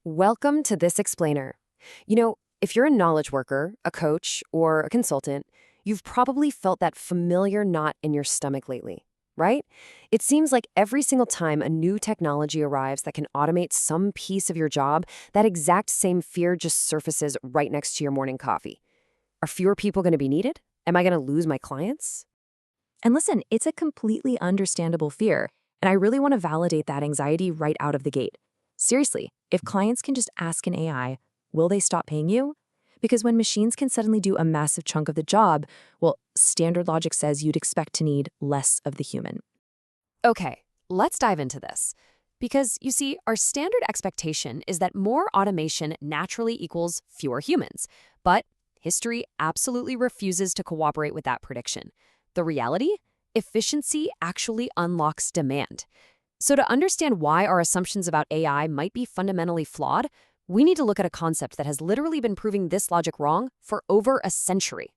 Welcome to this explainer. If you're a knowledge worker, a coach, or a consultant, you've probably felt that familiar knot in your stomach lately, right? It seems like every single time a new technology arrives that can automate some piece of your job, that exact same fear just surfaces right next to your morning coffee. Are fewer people going to be needed? Am I going to lose my clients? And listen, it's a completely understandable fear, and I really want to validate that anxiety right out of the gate. Seriously, if clients can just ask an AI, will they stop paying you? Because when machines can suddenly do a massive chunk of the job, well, standard logic says you'd expect to need less of the human. Okay, let's dive into this. Because, you see, our standard expectation is that more automation naturally equals fewer humans. But history absolutely refuses to cooperate with that prediction. The reality? Efficiency actually unlocks demand. So to understand why our assumptions about AI might be fundamentally flawed, we need to look at a concept that has literally been proving this logic wrong for over a century.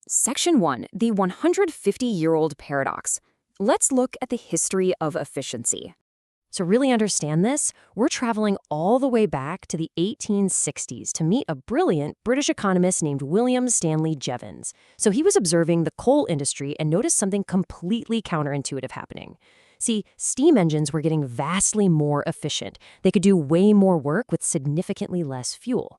Section 1, the 150-year-old paradox. Let's look at the history of efficiency. To really understand this, we're traveling all the way back to the 1860s to meet a brilliant British economist named William Stanley Jevons. So he was observing the coal industry and noticed something completely counterintuitive happening. See, steam engines were getting vastly more efficient. They could do way more work with significantly less fuel.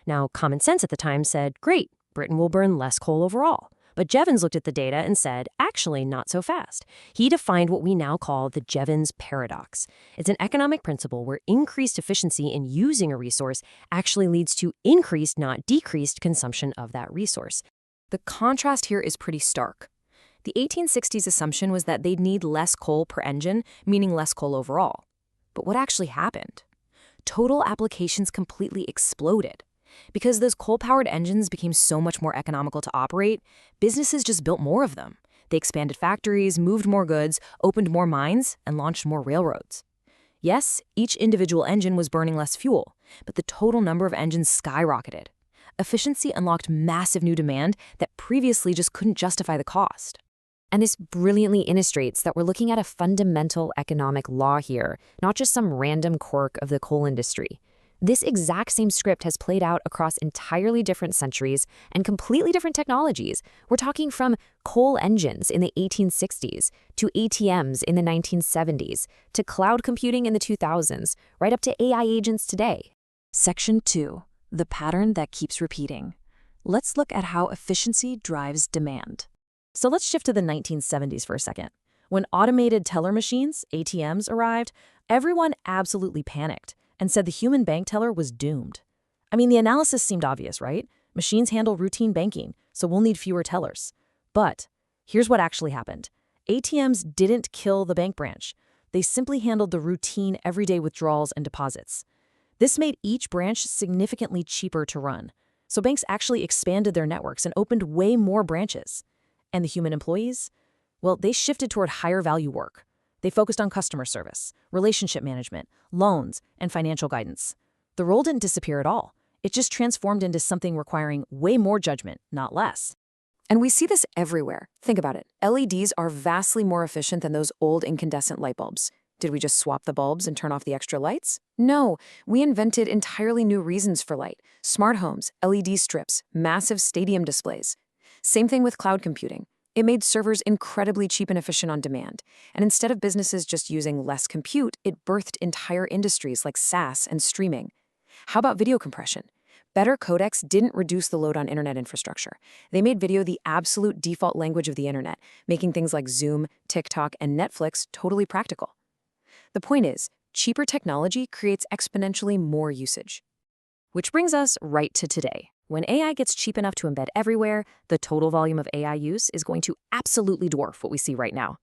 Now, common sense at the time said, great, Britain will burn less coal overall. But Jevons looked at the data and said, actually, not so fast. He defined what we now call the Jevons Paradox. It's an economic principle where increased efficiency in using a resource actually leads to increased, not decreased, consumption of that resource. The contrast here is pretty stark. The 1860s assumption was that they'd need less coal per engine, meaning less coal overall. But what actually happened? Total applications completely exploded. Because those coal-powered engines became so much more economical to operate, businesses just built more of them. They expanded factories, moved more goods, opened more mines, and launched more railroads. Yes, each individual engine was burning less fuel, but the total number of engines skyrocketed. Efficiency unlocked massive new demand that previously just couldn't justify the cost. And this brilliantly illustrates that we're looking at a fundamental economic law here, not just some random quirk of the coal industry. This exact same script has played out across entirely different centuries and completely different technologies. We're talking from coal engines in the 1860s, to ATMs in the 1970s, to cloud computing in the 2000s, right up to AI agents today. Section 2, the pattern that keeps repeating. Let's look at how efficiency drives demand. So let's shift to the 1970s for a second. When automated teller machines, ATMs, arrived, everyone absolutely panicked and said the human bank teller was doomed. I mean, the analysis seemed obvious, right? Machines handle routine banking, so we'll need fewer tellers. But here's what actually happened. ATMs didn't kill the bank branch. They simply handled the routine everyday withdrawals and deposits. This made each branch significantly cheaper to run. So banks actually expanded their networks and opened way more branches. And the human employees? Well, they shifted toward higher value work. They focused on customer service, relationship management, loans, and financial guidance. The role didn't disappear at all. It just transformed into something requiring way more judgment, not less. And we see this everywhere. Think about it. LEDs are vastly more efficient than those old incandescent light bulbs. Did we just swap the bulbs and turn off the extra lights? No, we invented entirely new reasons for light. Smart homes, LED strips, massive stadium displays. Same thing with cloud computing. It made servers incredibly cheap and efficient on demand. And instead of businesses just using less compute, it birthed entire industries like SaaS and streaming. How about video compression? Better codecs didn't reduce the load on internet infrastructure. They made video the absolute default language of the internet, making things like Zoom, TikTok, and Netflix totally practical. The point is, cheaper technology creates exponentially more usage. Which brings us right to today. When AI gets cheap enough to embed everywhere, the total volume of AI use is going to absolutely dwarf what we see right now.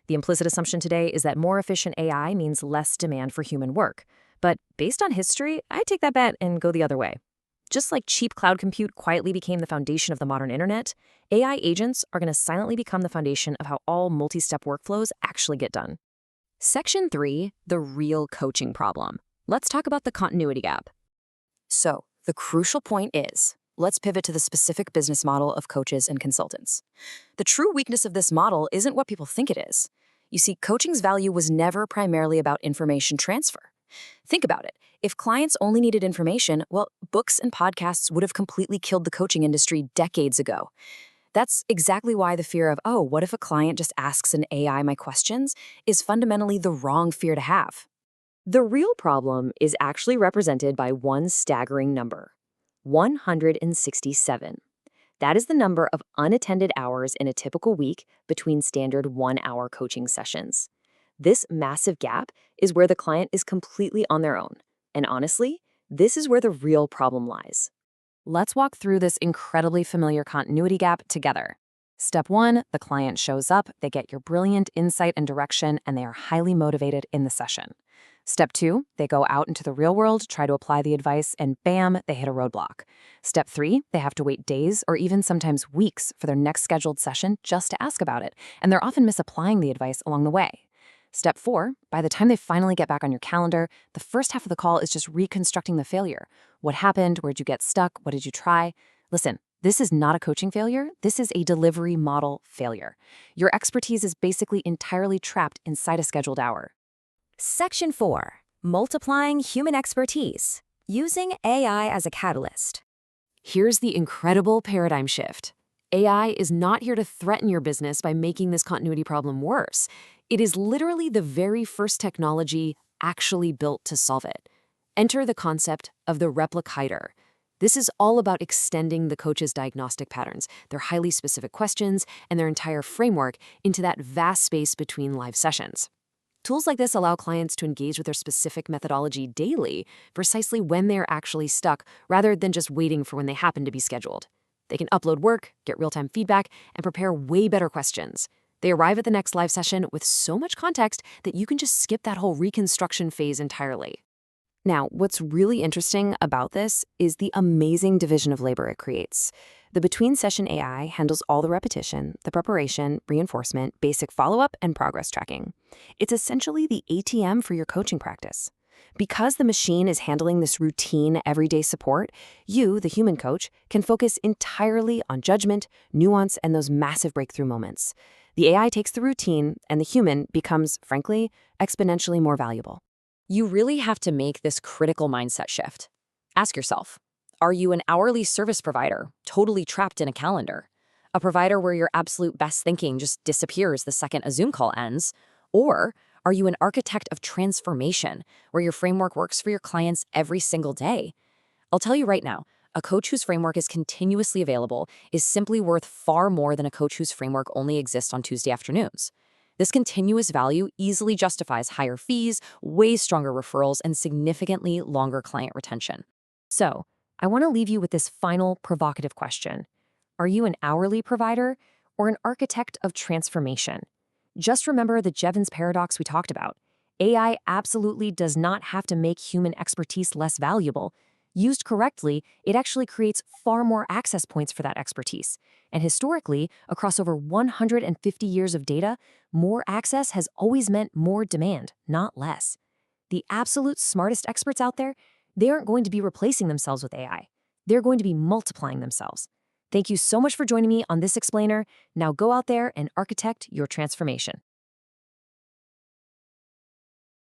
The implicit assumption today is that more efficient AI means less demand for human work. But based on history, I take that bet and go the other way. Just like cheap cloud compute quietly became the foundation of the modern internet, AI agents are going to silently become the foundation of how all multi-step workflows actually get done. Section 3, the real coaching problem. Let's talk about the continuity gap. So, the crucial point is, let's pivot to the specific business model of coaches and consultants. The true weakness of this model isn't what people think it is. You see, coaching's value was never primarily about information transfer. Think about it. If clients only needed information, well, books and podcasts would have completely killed the coaching industry decades ago. That's exactly why the fear of, oh, what if a client just asks an AI my questions, is fundamentally the wrong fear to have. The real problem is actually represented by one staggering number: 167. That is the number of unattended hours in a typical week between standard 1-hour coaching sessions. This massive gap is where the client is completely on their own. And honestly, this is where the real problem lies. Let's walk through this incredibly familiar continuity gap together. Step 1, the client shows up, they get your brilliant insight and direction, and they are highly motivated in the session. Step 2, they go out into the real world, try to apply the advice, and bam, they hit a roadblock. Step 3, they have to wait days or even sometimes weeks for their next scheduled session just to ask about it, and they're often misapplying the advice along the way. Step 4, by the time they finally get back on your calendar, the first half of the call is just reconstructing the failure. What happened? Where'd you get stuck? What did you try? Listen, this is not a coaching failure. This is a delivery model failure. Your expertise is basically entirely trapped inside a scheduled hour. Section 4. Multiplying human expertise. Using AI as a catalyst. Here's the incredible paradigm shift. AI is not here to threaten your business by making this continuity problem worse. It is literally the very first technology actually built to solve it. Enter the concept of the replicator. This is all about extending the coach's diagnostic patterns, their highly specific questions, and their entire framework into that vast space between live sessions. Tools like this allow clients to engage with their specific methodology daily, precisely when they're actually stuck, rather than just waiting for when they happen to be scheduled. They can upload work, get real-time feedback, and prepare way better questions. They arrive at the next live session with so much context that you can just skip that whole reconstruction phase entirely. Now, what's really interesting about this is the amazing division of labor it creates. The between-session AI handles all the repetition, the preparation, reinforcement, basic follow-up, and progress tracking. It's essentially the ATM for your coaching practice. Because the machine is handling this routine, everyday support, you, the human coach, can focus entirely on judgment, nuance, and those massive breakthrough moments. The AI takes the routine, and the human becomes, frankly, exponentially more valuable. You really have to make this critical mindset shift. Ask yourself, are you an hourly service provider, totally trapped in a calendar? A provider where your absolute best thinking just disappears the second a Zoom call ends? Or are you an architect of transformation, where your framework works for your clients every single day? I'll tell you right now, a coach whose framework is continuously available is simply worth far more than a coach whose framework only exists on Tuesday afternoons. This continuous value easily justifies higher fees, way stronger referrals, and significantly longer client retention. So, I want to leave you with this final provocative question. Are you an hourly provider or an architect of transformation? Just remember the Jevons Paradox we talked about. AI absolutely does not have to make human expertise less valuable. Used correctly, it actually creates far more access points for that expertise. And historically, across over 150 years of data, more access has always meant more demand, not less. The absolute smartest experts out there, they aren't going to be replacing themselves with AI. They're going to be multiplying themselves. Thank you so much for joining me on this explainer. Now go out there and architect your transformation.